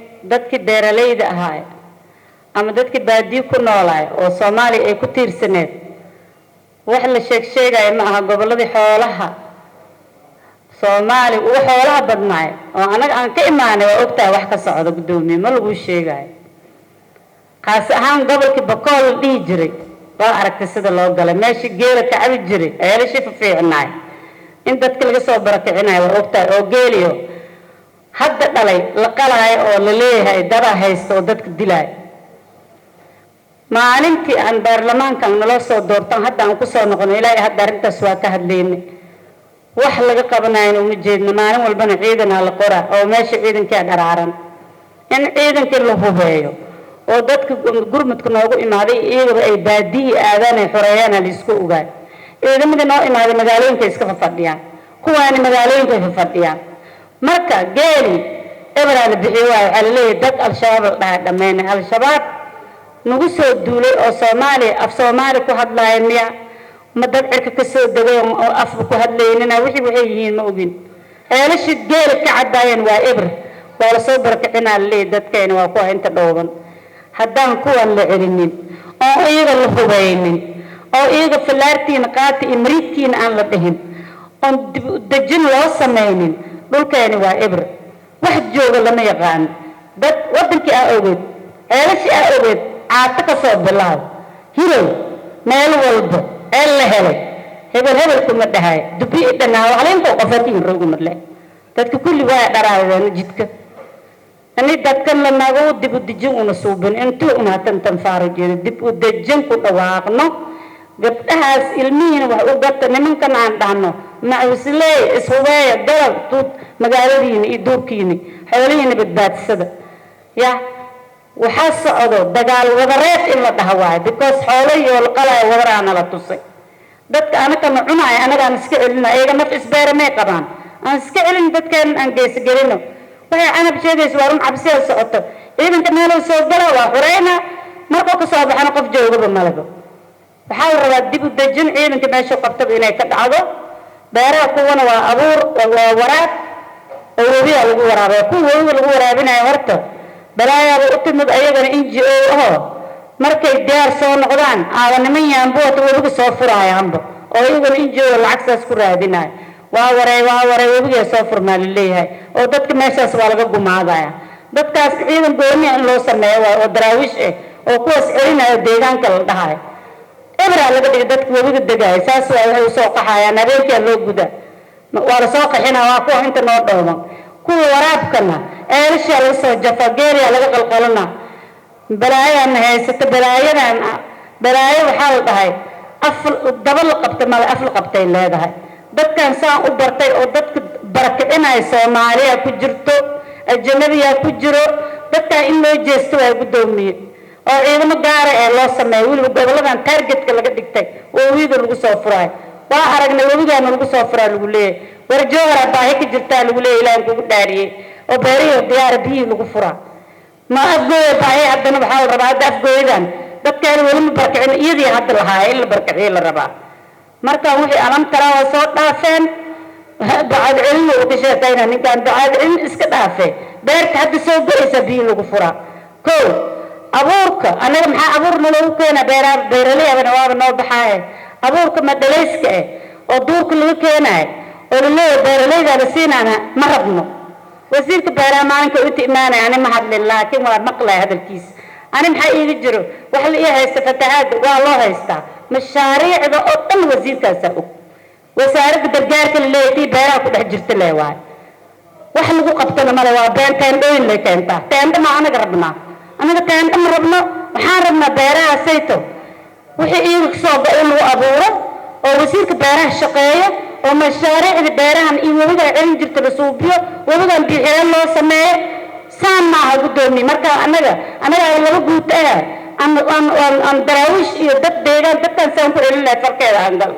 dadkii beeralayda ahaa ama dadkii baadiyo ku noolaa oo Soomaali ay ku tiirsaneed wax la sheegay ma aha goboladii xoolaha Soomaali oo xoolaha badnaay oo anaga aan ka imaanay oo ogtaa wax ka socdo gudoomiye ma lagu sheegay qaas ahaan gobolkii Bakool dhigi jiray waa aragtay sida loo galay meeshii geela ka cabi jiray ayaa la shifo fiicnaay in dadka laga soo barakicinayo waa ogtaa oo geeliyo hadda dhalay la qalay oo la leeyahay daba haysto dadka dilay maalintii aan baarlamaanka nala soo doortan hadda aan ku soo noqon ilaahay hadda arintaas waa ka hadleynay wax laga qabanayno uma jeedno maalin walbana ciidan la qora oo meesha ciidanka dharaaran in ciidanka la hubeeyo oo dadka gurmadka noogu imaaday iyagoo ay baadiyi aadaan ay xoreeyaan la isku ogaay ciidamada noo imaaday magaalooyinka iska fadhiyaan kuwaani magaalooyinka fadhiyaan marka geeli ebraan bixiyo waxa la leeyahay dad al-shabaab dhameeyay al-shabaab nagu soo duulay oo Soomaali ku hadlaayeen miya ma dad cirka ka soo dagay oo af ku hadlaynina wixii waxay yihiin ma ogin eelashi geel ka cadaayeen waa ebr wala soo barakicina leeyahay dadkeena waa ku inta dhooban haddaan kuwan la celinin oo iyaga la hubaynin oo iyaga falaartiin qaati imriidkiin aan la dhahin oo dajin loo sameeynin dhulkeena waa ebr wax jooga lama yaqaan dad wadankii aa ogeed eelashi aa ogeed aata ka soo bilaw hirow meel walba ee la helay hebel kuma dhahay dubi dhanaa waxa qofatiin roogu marle dadka kulli waa dharaadeen jidka ani dadkan la nago dib u dejin una suuban intuu una tan faarijeedo dib u dejin ku dhawaaqno gabdhahaas ilmihiina wax u gata nimankan aan dhahno macuslee ishubeeya dalab tuut magaaladiina iyo duurkiina xoolihiina badbaadsada ya waxa socdo dagaal wadareed in la dhahawaay because xoolayo la qalay wadaraana la tusay dadka anaka ma cunaay anaga aan iska celina ayaga naf isbeeramay qabaan aan iska celin dadkan aan gees galino waxay anab sheegays waarun cabsiya socoto ciidanka meel soo gala waa xureyna markoo ka soo baxana qof joogaba malaga waxa la rabaa dib u dejin ciidanka meesha qabtaba inay ka dhacdo beeraha kuwana waa abuur waa waraab oo webiga lagu waraabay kuwa lagu waraabinayo horta balaayada u timid ayagana NGO markay diyaar soo noqdaan aadanimo yaanbood webiga soo furayaanba oo ayagana NGO lacagtaas ku raadinay waa waray webiga soo furmaan leeyahay oo dadka meeshaas waa laga gumaadaya dadkaas ciidan gooni in loo sameeyo oo daraawish oo kuwaas celinayo deegaanka la dhahay ebra laga dhigay dadka webiga degay saas waxay soo qaxayaan habeenkii loo guda waa la soo qaxina waa kuwa inta noo dhoomo kuwa waraabkana eelasha la soo jafa geeriya laga qalqalana balaayan haysata balaayo waxa la dhahay dabal qabta ma afl qabtay leedahay dadkan saan u bartay oo dadka barakicinay Soomaaliya ku jirto ajnabiya ku jiro dadka in loo jeesto way gudoomiye oo ciidamo gaar ah loo sameeyo waliba goboladan targetka laga dhigtay oo wiido lagu soo furay waa aragnay webigaana lagu soo furay lagu leeyahay warjoora baahi ka jirta lagu leeyahay ilaahay kugu dhaariyay oo beeriyo diyaar biyo lagu furaa ma afgooy baahi haddana waxa la rabaa afgooydan dadkaan wali ma barkicin iyadii hadda lahaa in la barkiciyo la rabaa marka wixii alam kala soo dhaafeen bacad cilmi oo ka sheekayna ninkan bacad cilmi iska dhaafay beerta hadda soo go'aysa biyo lagu furaa ko abuurka anaga maxaa abuurna lagu keena beeraleyda waa noo baxay abuurka ma dhalayska oo duurka lagu keenay oo leeyahay beeraleyda la siinana ma rabno wasiirka beeraha maalinka u tiimaanay ani ma hadlin laakiin waa maqlay hadalkiis ani maxay iga jiro wax la ii haysta fatahaad waa loo haystaa mashaariicda oo dhan wasiirkaas og wasaaradda gargaarka leeyahay beeraha ku dhex jirta leeyahay wax lagu qabtana ma waa beentaan dhoyn la keenta teenda ma anaga rabnaa anaga teenda ma rabno waxaan rabnaa beeraha sayto wixii iyaga soo go'ay lagu abuuro oo wasiirka beeraha shaqeeyo oo mashaariicda beerahan iyo webiga celin jirta la suubiyo webigan bixiyo loo sameeyo saan ma aha gudoomiye marka anaga laba guud aan daraawish iyo dad deegaan dadkan saan ku celin lahayd farkeeda aan gal